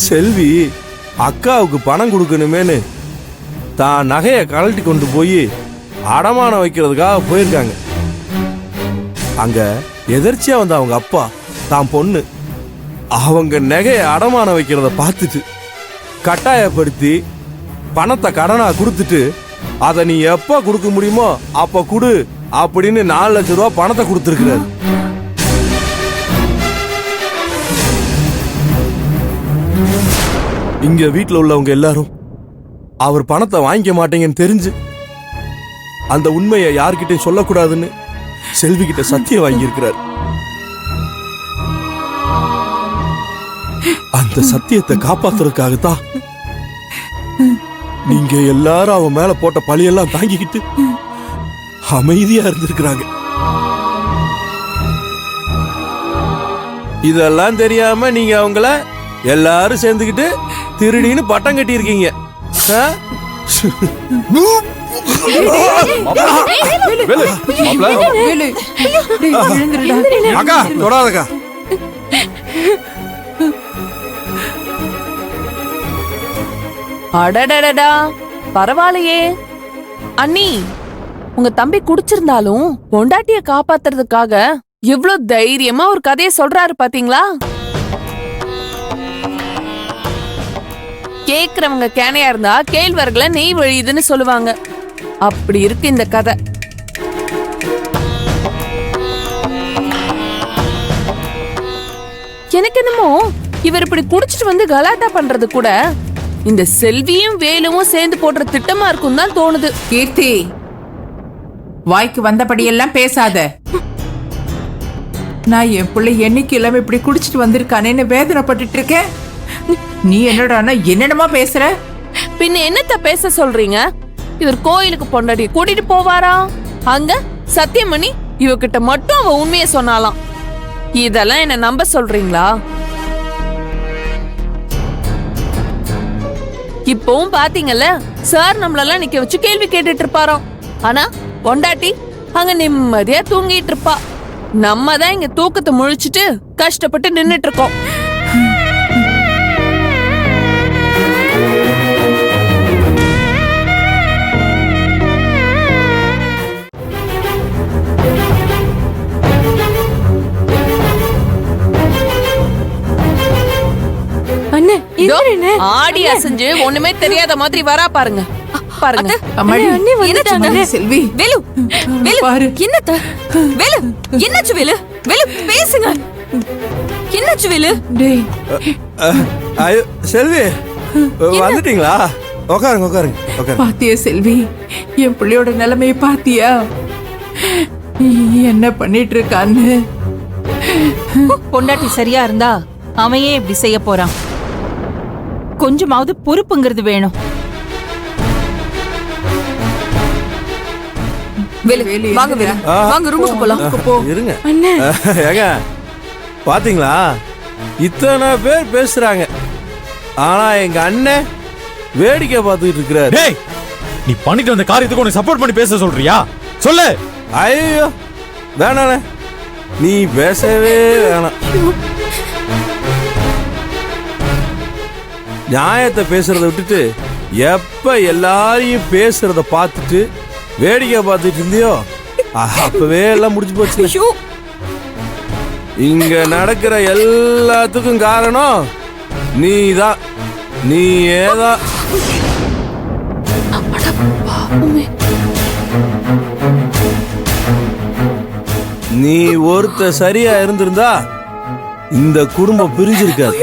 செல்வி அக்காவுக்கு பணம் கொடுக்கணுமேனு தான் நகையை கழட்டி கொண்டு போய் அடமானம் வைக்கிறதுக்காக போயிருக்காங்க. அங்க எதர்ச்சியா வந்த அவங்க அப்பா தான் பொண்ணு அவங்க நகையை அடமானம் வைக்கிறத பார்த்துட்டு கட்டாயப்படுத்தி பணத்தை கடனா கொடுத்துட்டு அதை நீ எப்ப கொடுக்க முடியுமோ அப்ப கொடு அப்படின்னு 4 லட்சம் ரூபாய் பணத்தை கொடுத்துருக்கிறாரு. இங்க வீட்டுல உள்ளவங்க எல்லாரும் அவர் பணத்தை வாங்கிக்க மாட்டேங்கன்னு தெரிஞ்சு அந்த உண்மையை யார்கிட்டையும் சொல்லக்கூடாதுன்னு செல்வி கிட்ட சத்தியம் வாங்கி இருக்கிறார். அந்த சத்தியத்தை காப்பாத்துறதுக்காகத்தான் நீங்க எல்லாரும் அவன் மேல போட்ட பழியெல்லாம் தாங்கிக்கிட்டு அமைதியா இருந்திருக்கிறாங்க. இதெல்லாம் தெரியாம நீங்க அவங்கள எல்லாரும் சேர்ந்துக்கிட்டு திருடின்னு பட்டம் கட்டி இருக்கீங்க. அக்கா தொடாதக்கா. அடடடடா பரவாயில்லையே அண்ணி, உங்க தம்பி குடிச்சிருந்தாலும் பொண்டாட்டிய காப்பாத்துறதுக்காக எவ்வளவு தைரியமா ஒரு கதையை சொல்றாரு பாத்தீங்களா? கேக்குறவங்க கேனையா இருந்தா கேழ்வரகுல நெய் வழியுதுன்னு சொல்லுவாங்க. அப்படி இருக்கு இந்த கதை. எனக்கு என்னமோ இவர் இப்படி குடிச்சிட்டு வந்து கலாட்டா பண்றது கூட இந்த செல்வியும் வேலுவும் சேர்ந்து போடுற திட்டமா இருக்கும் தான் தோணுது. கீர்த்தி, வாய்க்கு வந்தபடியெல்லாம் பேசாத. நான் என் பிள்ளை என்னைக்கு இல்லாம இப்படி குடிச்சிட்டு வந்திருக்கானேன்னு வேதனைப்பட்டு இருக்கேன். நீ என்னடா பேசுற? பின்ன என்னத்த பேச சொல்றீங்க? இவர் கோயிலுக்கு பொண்டாட்டி கூட்டிட்டு போவாரா? அங்க சத்தியம் பண்ணி இவகிட்ட மட்டும் அவ உண்மையை சொன்னாலாம். இதெல்லாம் என்ன நம்ப சொல்றீங்களா? இப்பவும் பாத்தீங்கல்ல, சார் நம்மளெல்லாம் நிக்க வச்சு கேள்வி கேட்டுட்டு இருப்பாராம். ஆனா பொண்டாட்டி அங்க நிம்மதியா தூங்கிட்டு இருப்பா. நம்ம தான் இங்க தூக்கத்தை முழிச்சிட்டு கஷ்டப்பட்டு நின்னுட்டு இருக்கோம். ஆடி அசைஞ்சு ஒண்ணுமே தெரியாத மாதிரி வரா பாருங்க. பாருங்க செல்வி. வேலு, வேலு, என்னத்த? வேலு, என்னாச்சு வேலு? வேலு பேசுங்க. என்னாச்சு வேலு? செல்வி வந்துட்டீங்களா? உட்காருங்க உட்காருங்க உட்காருங்க. பாத்தியா செல்வி, என் பிள்ளையோட நிலைமைய பாத்தியா? என்ன பண்ணிட்டு இருக்கான்னு. பொண்டாட்டி சரியா இருந்தா அவன் ஏன் இப்படி செய்ய போறான்? கொஞ்சமாவது பொறுப்புங்கிறது வேணும். வாங்க வேலு, வாங்க ரூமுக்கு போலாம். இருங்க. ஏங்க பாத்தீங்களா, இத்தனை பேர் பேசுறாங்க, ஆனா எங்க அண்ணன் வேடிக்கை பார்த்துட்டு இருக்கிறாரு. நீ பண்ணிட்டு வந்த காரியத்துக்கு உனக்கு சப்போர்ட் பண்ணி பேச சொல்றியா? சொல்லு. ஐயோ வேணாண்ணே, நீ பேசவே வேணாம். நியாயத்தை பேசுறத விட்டுட்டு எப்ப எல்லாரையும் பேசுறத பார்த்துட்டு வேடிக்கை பார்த்துட்டு இருந்தியோ அப்பவே எல்லாம் முடிஞ்சு போச்சு. இங்க நடக்கிற எல்லாத்துக்கும் காரணம் நீதான். நீயேதான். நீ ஒருத்த சரியா இருந்திருந்தா இந்த குடும்பம் பிரிஞ்சிருக்காது.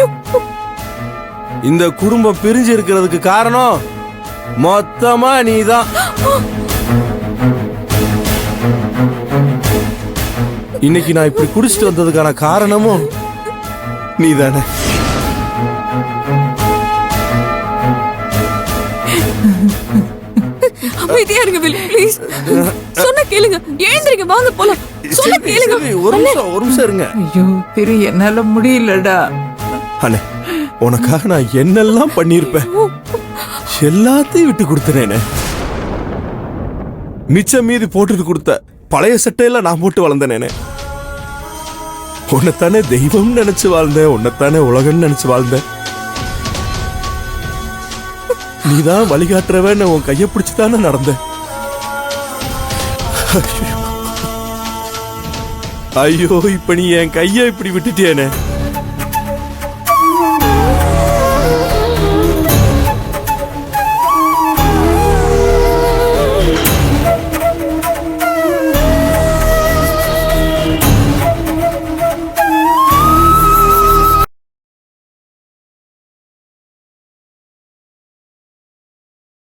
இந்த குடும்பம் பிரிஞ்சு இருக்கிறதுக்கு காரணம் மொத்தமா நீதான். இன்னைக்கு நான் இப்படி குடிச்சிட்டு வந்ததுக்கான காரணமும் நீதானே. அமைதியா இருங்க வேலு, ப்ளீஸ். சொன்ன கேளுங்க. எழுந்திருங்க, வாங்க போலாம். சொன்ன கேளுங்க. ஒரு நிமிஷம் இருங்க. ஐயோ திரு, என்னால முடியலடா. அண்ணே, உனக்காக நான் என்னெல்லாம் பண்ணிருப்பேன், எல்லாத்தையும் விட்டு கொடுத்தனே. மிச்சம் மீதி போட்டுட்டு கொடுத்த பழைய சட்டையெல்லாம் நான் போட்டு வளர்ந்தனே. உன்னைத்தானே தெய்வம் நினைச்சு வாழ்ந்தேன், உன்னைத்தானே உலகம் நினைச்சு வாழ்ந்தேன். நீதான் வழிகாட்டுறவன்னு உன் கையை பிடிச்சு தானே நடந்த. ஐயோ, இப்ப நீ என் கையை இப்படி விட்டுட்டேனே.